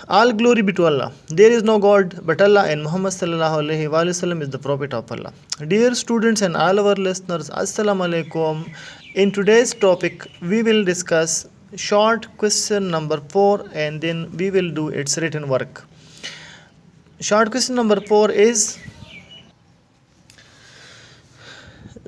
All glory be to Allah. There is no God but Allah, and Muhammad sallallahu alaihi wasallam is the prophet of Allah. Dear students and all our listeners, Assalamu alaikum. In today's topic, we will discuss short question number 4 and then we will do its written work. Short question number 4 is,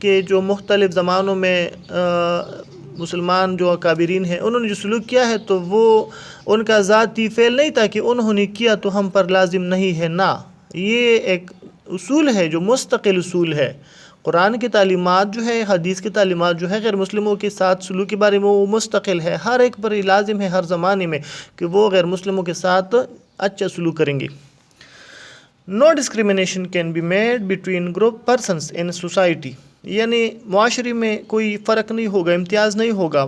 کے جو مختلف زمانوں میں مسلمان جو اکابرین ہیں انہوں نے جو سلوک کیا ہے تو وہ ان کا ذاتی فعل نہیں تھا کہ انہوں نے کیا تو ہم پر لازم نہیں ہے، نہ، یہ ایک اصول ہے جو مستقل اصول ہے۔ قرآن کی تعلیمات جو ہے، حدیث کی تعلیمات جو ہے غیر مسلموں کے ساتھ سلوک کے بارے میں وہ مستقل ہے، ہر ایک پر لازم ہے ہر زمانے میں کہ وہ غیر مسلموں کے ساتھ اچھا سلوک کریں گے۔ No discrimination can be made between group persons in society، یعنی معاشرے میں کوئی فرق نہیں ہوگا، امتیاز نہیں ہوگا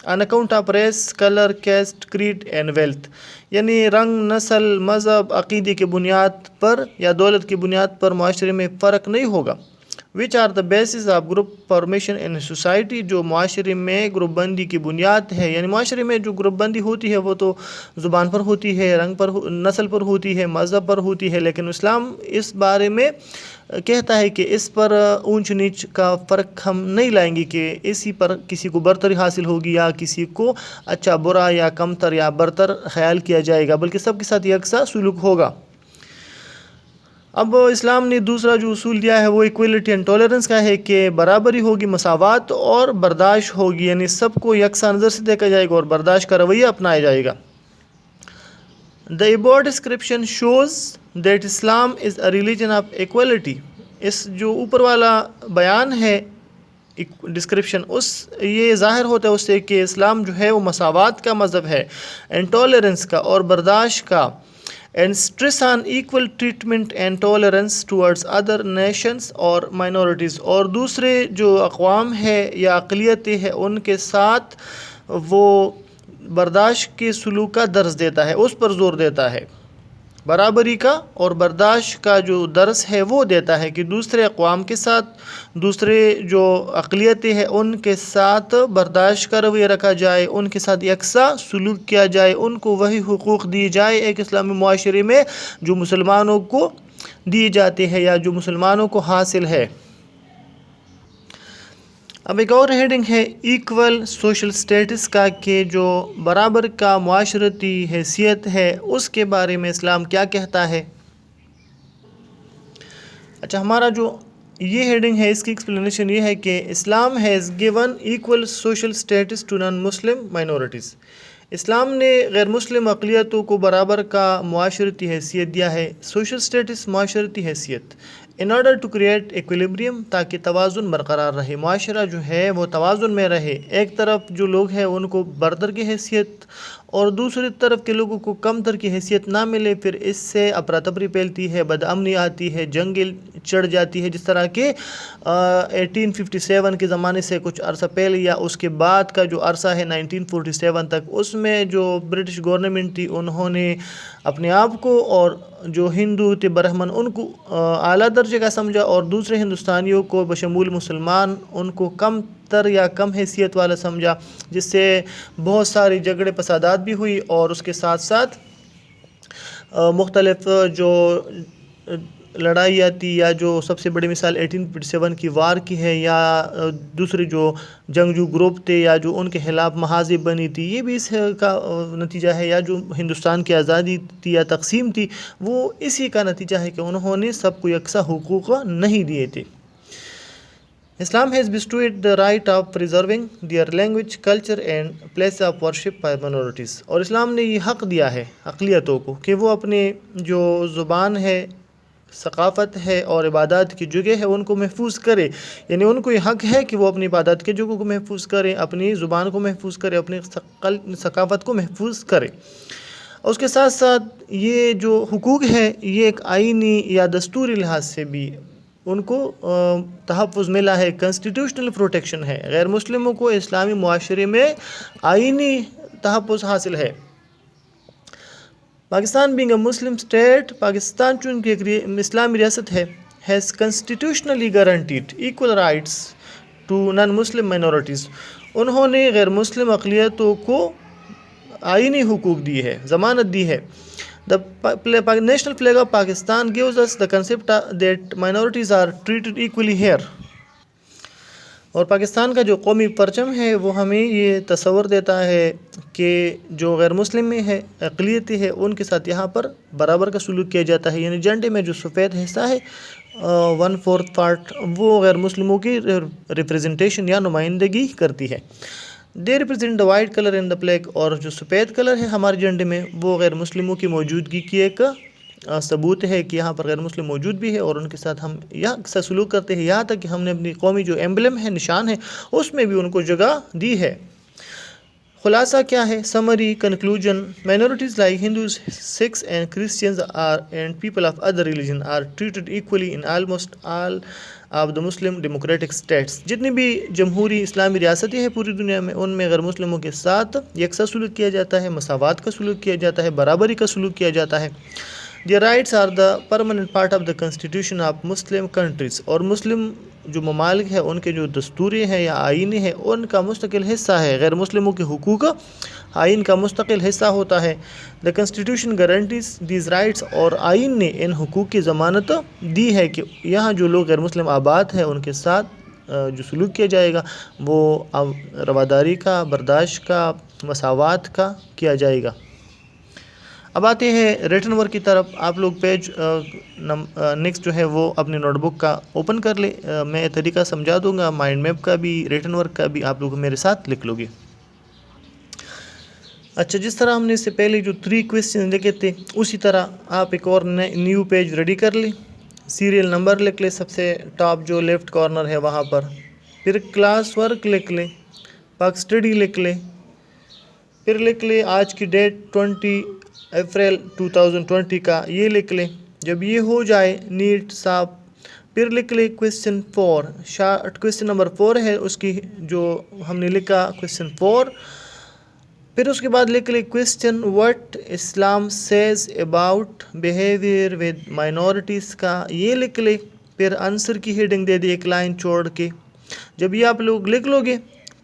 on account of race, color, caste, creed and wealth، یعنی رنگ، نسل، مذہب، عقیدے کی بنیاد پر یا دولت کی بنیاد پر معاشرے میں فرق نہیں ہوگا۔ which are the basis of group formation in society، جو معاشرے میں گروپ بندی کی بنیاد ہے، یعنی معاشرے میں جو گروپ بندی ہوتی ہے وہ تو زبان پر ہوتی ہے، رنگ پر، نسل پر ہوتی ہے، مذہب پر ہوتی ہے، لیکن اسلام اس بارے میں کہتا ہے کہ اس پر اونچ نیچ کا فرق ہم نہیں لائیں گے کہ اسی پر کسی کو برتری حاصل ہوگی یا کسی کو اچھا برا یا کمتر یا برتر خیال کیا جائے گا، بلکہ سب کے ساتھ یکساں سلوک ہوگا۔ اب اسلام نے دوسرا جو اصول دیا ہے وہ ایکویلٹی اینڈ ٹالرنس کا ہے کہ برابری ہوگی، مساوات اور برداشت ہوگی، یعنی سب کو یکساں نظر سے دیکھا جائے گا اور برداشت کا رویہ اپنایا جائے گا۔ The above description shows that Islam is a religion of equality، اس جو اوپر والا بیان ہے ڈسکرپشن یہ ظاہر ہوتا ہے اس سے کہ اسلام جو ہے وہ مساوات کا مذہب ہے، اینڈ ٹالرنس کا اور برداشت کا، and stress on equal treatment and tolerance towards other nations اور minorities، اور دوسرے جو اقوام ہے یا اقلیتیں ہیں ان کے ساتھ وہ برداشت کے سلوک کا درس دیتا ہے، اس پر زور دیتا ہے، برابری کا اور برداشت کا جو درس ہے وہ دیتا ہے کہ دوسرے اقوام کے ساتھ، دوسرے جو اقلیتیں ہیں ان کے ساتھ برداشت کا رویہ رکھا جائے، ان کے ساتھ یکساں سلوک کیا جائے، ان کو وہی حقوق دی جائے ایک اسلامی معاشرے میں جو مسلمانوں کو دیے جاتے ہیں یا جو مسلمانوں کو حاصل ہے۔ اب ایک اور ہیڈنگ ہے ایکول سوشل سٹیٹس کا، کہ جو برابر کا معاشرتی حیثیت ہے اس کے بارے میں اسلام کیا کہتا ہے۔ اچھا، ہمارا جو یہ ہیڈنگ ہے اس کی ایکسپلینیشن یہ ہے کہ Islam has given equal social status to non Muslim minorities, اسلام نے غیر مسلم اقلیتوں کو برابر کا معاشرتی حیثیت دیا ہے، سوشل سٹیٹس معاشرتی حیثیت، ان آرڈر ٹو کریٹ ایکویلبریم، تاکہ توازن برقرار رہے، معاشرہ جو ہے وہ توازن میں رہے، ایک طرف جو لوگ ہیں ان کو برتر کی حیثیت اور دوسری طرف کے لوگوں کو کم تر کی حیثیت نہ ملے، پھر اس سے افراتفری پھیلتی ہے، بد امنی آتی ہے، جنگیں چڑھ جاتی ہے، جس طرح کہ 1857 کے زمانے سے کچھ عرصہ پہلے یا اس کے بعد کا جو عرصہ ہے 1947 تک، اس میں جو برٹش گورنمنٹ تھی انہوں نے اپنے آپ کو اور جو ہندو تھے برہمن ان کو اعلیٰ درجے کا سمجھا اور دوسرے ہندوستانیوں کو بشمول مسلمان ان کو کم تر یا کم حیثیت والا سمجھا، جس سے بہت ساری جھگڑے فسادات بھی ہوئی، اور اس کے ساتھ ساتھ مختلف جو لڑائی آتی یا جو سب سے بڑی مثال 1857 کی وار کی ہے، یا دوسرے جو جنگجو گروپ تھے یا جو ان کے خلاف محاذ بنی تھی، یہ بھی اس کا نتیجہ ہے، یا جو ہندوستان کی آزادی تھی یا تقسیم تھی وہ اسی کا نتیجہ ہے کہ انہوں نے سب کو یکساں حقوق نہیں دیے تھے۔ Islam has bestowed the right of preserving their language, culture and place of worship by minorities، اور اسلام نے یہ حق دیا ہے اقلیتوں کو کہ وہ اپنے جو زبان ہے، ثقافت ہے اور عبادات کی جگہ ہے ان کو محفوظ کرے، یعنی ان کو یہ حق ہے کہ وہ اپنی عبادات کی جگہوں کو محفوظ کرے، اپنی زبان کو محفوظ کرے، اپنی ثقافت کو محفوظ کرے۔ اس کے ساتھ ساتھ یہ جو حقوق ہے یہ ایک آئینی یا دستوری لحاظ سے بھی ان کو تحفظ ملا ہے، کنسٹیٹیوشنل پروٹیکشن ہے، غیر مسلموں کو اسلامی معاشرے میں آئینی تحفظ حاصل ہے۔ Pakistan being a Muslim state, Pakistan چونکہ ایک اسلامی ریاست ہے، has constitutionally guaranteed equal rights to non Muslim minorities, انہوں نے غیر مسلم اقلیتوں کو آئینی حقوق دی ہے، ضمانت دی ہے۔ The national flag of Pakistan gives us the concept that minorities are treated equally here۔ اور پاکستان کا جو قومی پرچم ہے وہ ہمیں یہ تصور دیتا ہے کہ جو غیر مسلم میں ہے اقلیتی ہے ان کے ساتھ یہاں پر برابر کا سلوک کیا جاتا ہے. یعنی جھنڈے میں جو سفید حصہ ہے 1/4 پارٹ وہ غیر مسلموں کی ریپریزنٹیشن یا نمائندگی کرتی ہے. They represent the white colour in the flag. اور جو سفید کلر ہے ہمارے جھنڈے میں وہ غیر مسلموں کی موجودگی کی ایک ثبوت ہے کہ یہاں پر غیر مسلم موجود بھی ہے اور ان کے ساتھ ہم یہاں سے سلوک کرتے ہیں. یہاں تک کہ ہم نے اپنی قومی جو ایمبلم ہے نشان ہے اس میں بھی ان کو جگہ دی ہے. خلاصہ کیا ہے؟ Summary conclusion: minorities like Hindus, Sikhs and Christians and people of other religion are treated equally in almost all of the Muslim democratic states. جتنی بھی جمہوری اسلامی ریاستیں ہیں پوری دنیا میں ان میں غیر مسلموں کے ساتھ یکساں سلوک کیا جاتا ہے، مساوات کا سلوک کیا جاتا ہے، برابری کا سلوک کیا جاتا ہے. Their rights are the permanent part of the constitution of Muslim countries. اور مسلم جو ممالک ہیں ان کے جو دستوری ہیں یا آئینی ہیں ان کا مستقل حصہ ہے. غیر مسلموں کے حقوق آئین کا مستقل حصہ ہوتا ہے. The constitution guarantees these rights. اور آئین نے ان حقوق کی ضمانت دی ہے کہ یہاں جو لوگ غیر مسلم آباد ہیں ان کے ساتھ جو سلوک کیا جائے گا وہ رواداری کا، برداشت کا، مساوات کا کیا جائے گا. اب آتے ہیں ریٹن ورک کی طرف. آپ لوگ پیج نیکسٹ جو ہے وہ اپنی نوٹ بک کا اوپن کر لیں. میں طریقہ سمجھا دوں گا، مائنڈ میپ کا بھی ریٹن ورک کا بھی آپ لوگ میرے ساتھ لکھ لو گے. اچھا، جس طرح ہم نے اس سے پہلے جو 3 کویسچن لکھے تھے اسی طرح آپ ایک اور نیو پیج ریڈی کر لیں. سیریل نمبر لکھ لیں سب سے ٹاپ جو لیفٹ کارنر ہے وہاں پر. پھر کلاس ورک لکھ لیں، پاک اسٹڈی لکھ لیں، پھر لکھ لیں آج کی ڈیٹ 20 اپریل 2020 کا، یہ لکھ لیں. جب یہ ہو جائے نیٹ صاف پھر لکھ لیں کویسچن 4. شارٹ کویسچن نمبر 4 ہے اس کی جو ہم نے لکھا کویسچن 4. پھر اس کے بعد لکھ لیں question what Islam says about behaviour with minorities کا، یہ لکھ لیں. پھر آنسر کی ہیڈنگ دے دی ایک لائن چھوڑ کے. جب یہ آپ لوگ لکھ لو گے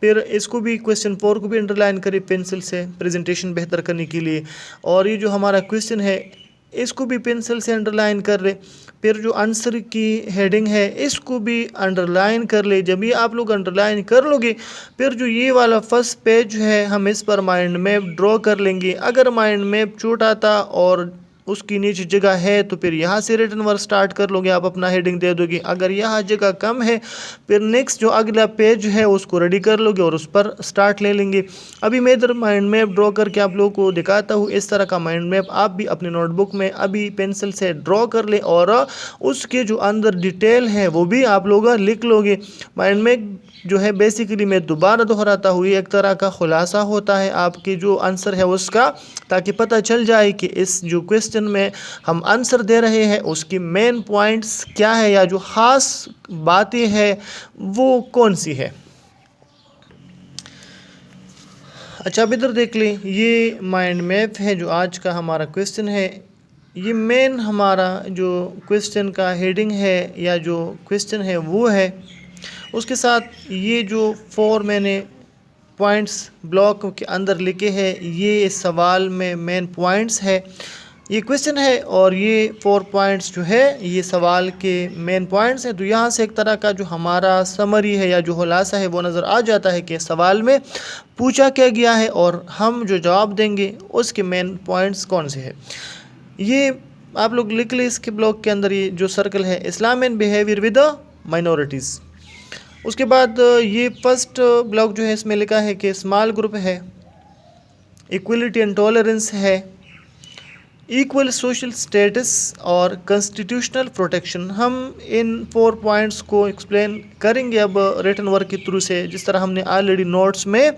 پھر اس کو بھی کویسچن 4 کو بھی انڈر لائن کرے پینسل سے پریزنٹیشن بہتر کرنے کے لیے. اور یہ جو ہمارا کویسچن ہے اس کو بھی پینسل سے انڈر لائن کر لے. پھر جو آنسر کی ہیڈنگ ہے اس کو بھی انڈر لائن کر لے. جب یہ آپ لوگ انڈر لائن کر لو گے پھر جو یہ والا فرسٹ پیج ہے ہم اس پر مائنڈ میپ ڈرا کر لیں گے. اگر مائنڈ میپ چھوٹا تھا اور اس کی نیچے جگہ ہے تو پھر یہاں سے ریٹن ورک سٹارٹ کر لو گے، آپ اپنا ہیڈنگ دے دو گے. اگر یہاں جگہ کم ہے پھر نیکسٹ جو اگلا پیج ہے اس کو ریڈی کر لو گے اور اس پر سٹارٹ لے لیں گے. ابھی میں ادھر مائنڈ میپ ڈرا کر کے آپ لوگوں کو دکھاتا ہوں. اس طرح کا مائنڈ میپ آپ بھی اپنے نوٹ بک میں ابھی پینسل سے ڈرا کر لیں اور اس کے جو اندر ڈیٹیل ہے وہ بھی آپ لوگ لکھ لو گے. مائنڈ میپ جو ہے بیسیکلی میں دوبارہ دہراتا ہوں یہ ایک طرح کا خلاصہ ہوتا ہے آپ کے جو آنسر ہے اس کا، تاکہ پتہ چل جائے کہ اس جو کویسچن میں ہم آنسر دے رہے ہیں اس کی مین پوائنٹس کیا ہے یا جو خاص باتیں ہیں وہ کون سی ہے. اچھا اب ادھر دیکھ لیں، یہ مائنڈ میپ ہے جو آج کا ہمارا کویسچن ہے. یہ مین ہمارا جو کویسچن کا ہیڈنگ ہے یا جو کویسچن ہے وہ ہے. اس کے ساتھ یہ جو 4 میں نے پوائنٹس بلاک کے اندر لکھے ہیں یہ اس سوال میں مین پوائنٹس ہے. یہ کویسچن ہے اور یہ 4 پوائنٹس جو ہے یہ سوال کے مین پوائنٹس ہیں. تو یہاں سے ایک طرح کا جو ہمارا سمری ہے یا جو خلاصہ ہے وہ نظر آ جاتا ہے کہ سوال میں پوچھا کیا گیا ہے اور ہم جو جواب دیں گے اس کے مین پوائنٹس کون سے ہیں. یہ آپ لوگ لکھ لیں اس کے بلاک کے اندر یہ جو سرکل ہے اسلام اینڈ بیہیویئر ود مائنورٹیز. اس کے بعد یہ فرسٹ بلاک جو ہے اس میں لکھا ہے کہ اسمال گروپ ہے، ایکولیٹی اینڈ ٹالرنس ہے، ایکول سوشل سٹیٹس اور کنسٹیٹیوشنل پروٹیکشن. ہم ان 4 پوائنٹس کو ایکسپلین کریں گے اب ریٹن ورک کے تھرو سے، جس طرح ہم نے آلریڈی نوٹس میں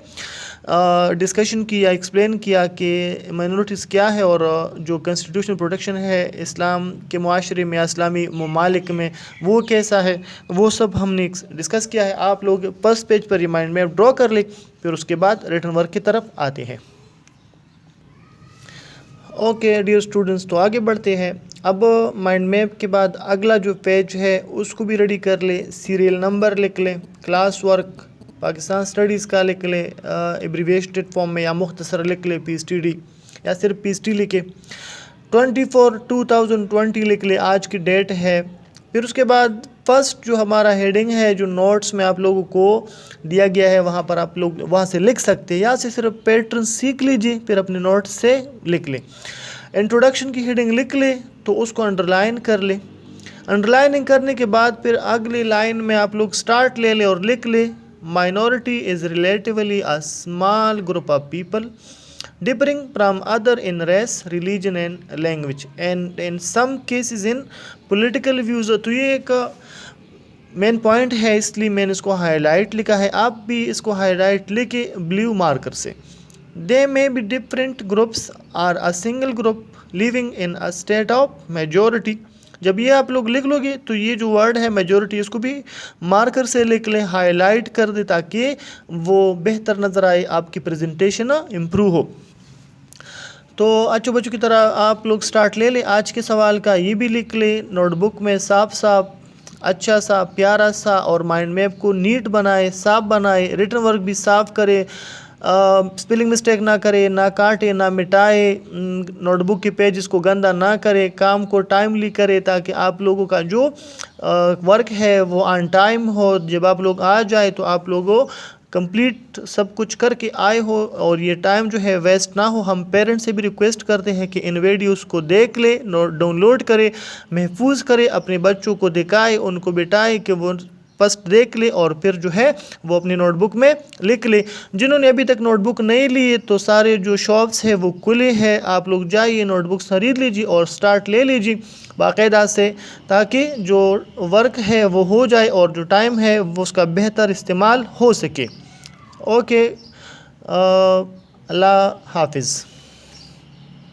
ڈسکشن کیا، ایکسپلین کیا کہ مائنورٹیز کیا ہے اور جو کنسٹیٹیوشنل پروٹیکشن ہے اسلام کے معاشرے میں اسلامی ممالک میں وہ کیسا ہے، وہ سب ہم نے ڈسکس کیا ہے. آپ لوگ فرسٹ پیج پر یہ مائنڈ میپ ڈرا کر لیں پھر اس کے بعد ریٹن ورک کی طرف آتے ہیں. اوکے ڈیئر اسٹوڈنٹس، تو آگے بڑھتے ہیں. اب مائنڈ میپ کے بعد اگلا جو پیج ہے اس کو بھی ریڈی کر لیں. سیریل نمبر لکھ لیں، کلاس ورک پاکستان اسٹڈیز کا لکھ لیں ایبریویشنڈ فارم میں یا مختصر لکھ لیں پی ایس ٹی ڈی یا صرف پی ایس ٹی لکھیں. 24/2020 لکھ لیں آج کی ڈیٹ ہے. پھر اس کے بعد فرسٹ جو ہمارا ہیڈنگ ہے جو نوٹس میں آپ لوگوں کو دیا گیا ہے وہاں پر آپ لوگ وہاں سے لکھ سکتے ہیں، یا سے صرف پیٹرن سیکھ لیجیے پھر اپنے نوٹس سے لکھ لیں۔ انٹروڈکشن کی ہیڈنگ لکھ لیں تو اس کو انڈر لائن کر لیں۔ انڈر لائننگ کرنے کے بعد پھر اگلی لائن میں آپ لوگ سٹارٹ لے لیں اور لکھ لیں minority is relatively a small group of people differing from other in race, religion and language and in some cases in political views۔ تو یہ ایک مین پوائنٹ ہے، اس لیے میں نے اس کو ہائی لائٹ لکھا ہے، آپ بھی اس کو ہائی لائٹ لکھے بلیو مارکر سے۔ They may be different groups or a single group living in a state of majority۔ جب یہ آپ لوگ لکھ لو گے تو یہ جو ورڈ ہے میجورٹی اس کو بھی مارکر سے لکھ لیں، ہائی لائٹ کر دیں تاکہ وہ بہتر نظر آئے، آپ کی پریزنٹیشن امپروو ہو۔ تو اچھو بچوں کی طرح آپ لوگ سٹارٹ لے لیں، آج کے سوال کا یہ بھی لکھ لیں نوٹ بک میں، صاف صاف اچھا سا پیارا سا، اور مائنڈ میپ کو نیٹ بنائے، صاف بنائے، ریٹن ورک بھی صاف کرے، اسپیلنگ مسٹیک نہ کرے، نہ کاٹے نہ مٹائے، نوٹ بک کے پیجز کو گندا نہ کرے، کام کو ٹائملی کرے تاکہ آپ لوگوں کا جو ورک ہے وہ آن ٹائم ہو۔ جب آپ لوگ آ جائے تو آپ لوگوں کمپلیٹ سب کچھ کر کے آئے ہو اور یہ ٹائم جو ہے ویسٹ نہ ہو۔ ہم پیرنٹ سے بھی ریکویسٹ کرتے ہیں کہ ان ویڈیوز کو دیکھ لے، ڈاؤن لوڈ کرے، محفوظ کرے، اپنے بچوں کو دکھائے، ان کو بٹائے کہ وہ فرسٹ دیکھ لے اور پھر جو ہے وہ اپنی نوٹ بک میں لکھ لے۔ جنہوں نے ابھی تک نوٹ بک نہیں لی تو سارے جو شاپس ہیں وہ کھلے ہیں، آپ لوگ جائیے نوٹ بکس خرید لیجیے اور سٹارٹ لے لیجیے باقاعدہ سے، تاکہ جو ورک ہے وہ ہو جائے اور جو ٹائم ہے وہ اس کا بہتر استعمال ہو سکے۔ اوکے، اللہ حافظ۔